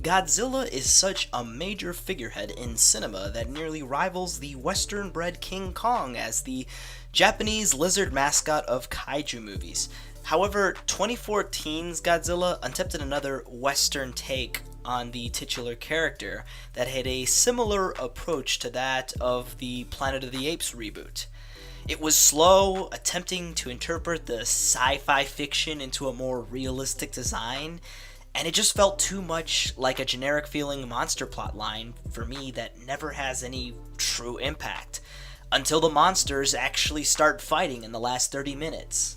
Godzilla is such a major figurehead in cinema that nearly rivals the Western-bred King Kong as the Japanese lizard mascot of kaiju movies. However, 2014's Godzilla attempted another Western take on the titular character that had a similar approach to that of the Planet of the Apes reboot. It was slow, attempting to interpret the sci-fi fiction into a more realistic design, and it just felt too much like a generic feeling monster plotline for me that never has any true impact, until the monsters actually start fighting in the last 30 minutes.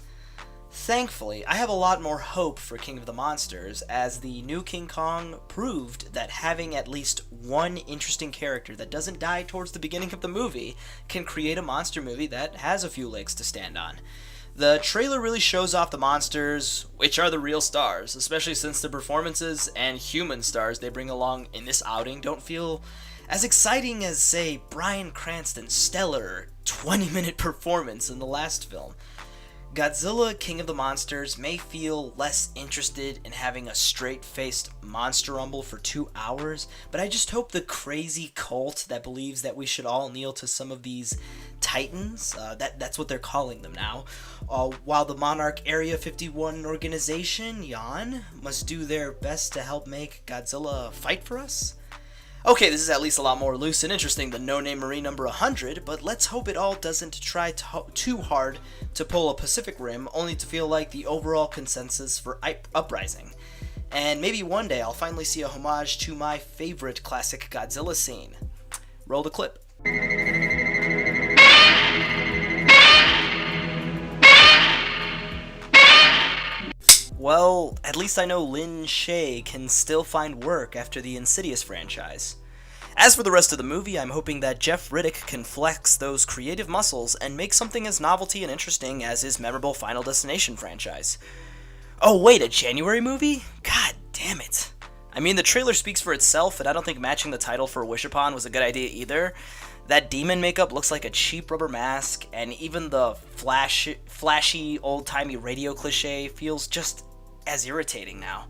Thankfully, I have a lot more hope for King of the Monsters, as the new King Kong proved that having at least one interesting character that doesn't die towards the beginning of the movie can create a monster movie that has a few legs to stand on. The trailer really shows off the monsters, which are the real stars, especially since the performances and human stars they bring along in this outing don't feel as exciting as, say, Bryan Cranston's stellar 20-minute performance in the last film. Godzilla, King of the Monsters may feel less interested in having a straight-faced monster rumble for 2 hours, but I just hope the crazy cult that believes that we should all kneel to some of these titans, that's what they're calling them now, while the Monarch Area 51 organization, YAN, must do their best to help make Godzilla fight for us. Okay, this is at least a lot more loose and interesting than No Name Marine number 100, but let's hope it all doesn't try too hard to pull a Pacific Rim, only to feel like the overall consensus for Uprising. And maybe one day I'll finally see a homage to my favorite classic Godzilla scene. Roll the clip. Well, at least I know Lin Shaye can still find work after the Insidious franchise. As for the rest of the movie, I'm hoping that Jeff Riddick can flex those creative muscles and make something as novelty and interesting as his memorable Final Destination franchise. Oh wait, a January movie? God damn it. I mean, the trailer speaks for itself, and I don't think matching the title for Wish Upon was a good idea either. That demon makeup looks like a cheap rubber mask, and even the flashy, old-timey radio cliche feels just as irritating now.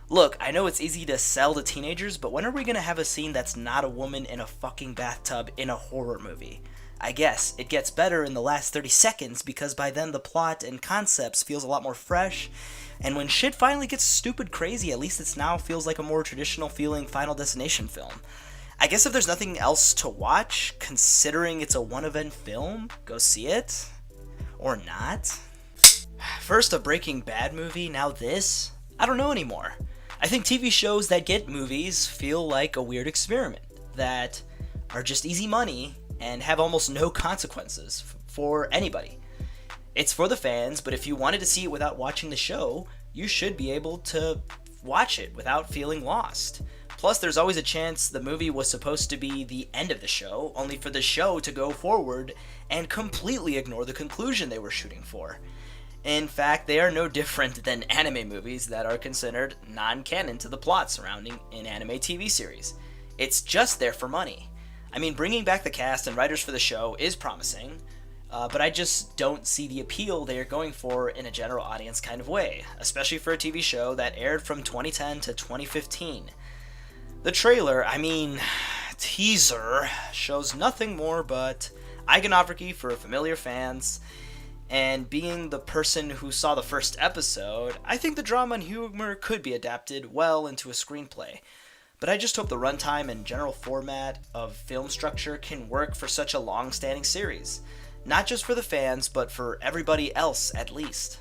Look, I know it's easy to sell to teenagers, but when are we gonna have a scene that's not a woman in a fucking bathtub in a horror movie? I guess it gets better in the last 30 seconds because by then the plot and concepts feels a lot more fresh, and when shit finally gets stupid crazy, at least it now feels like a more traditional feeling Final Destination film. I guess if there's nothing else to watch, considering it's a one-event film, go see it. Or not. First a Breaking Bad movie, now this? I don't know anymore. I think TV shows that get movies feel like a weird experiment, that are just easy money and have almost no consequences for anybody. It's for the fans, but if you wanted to see it without watching the show, you should be able to watch it without feeling lost. Plus, there's always a chance the movie was supposed to be the end of the show, only for the show to go forward and completely ignore the conclusion they were shooting for. In fact, they are no different than anime movies that are considered non-canon to the plot surrounding an anime TV series. It's just there for money. I mean, bringing back the cast and writers for the show is promising, but I just don't see the appeal they are going for in a general audience kind of way, especially for a TV show that aired from 2010 to 2015. The trailer, teaser, shows nothing more but iconography for familiar fans, and being the person who saw the first episode, I think the drama and humor could be adapted well into a screenplay. But I just hope the runtime and general format of film structure can work for such a long-standing series. Not just for the fans, but for everybody else at least.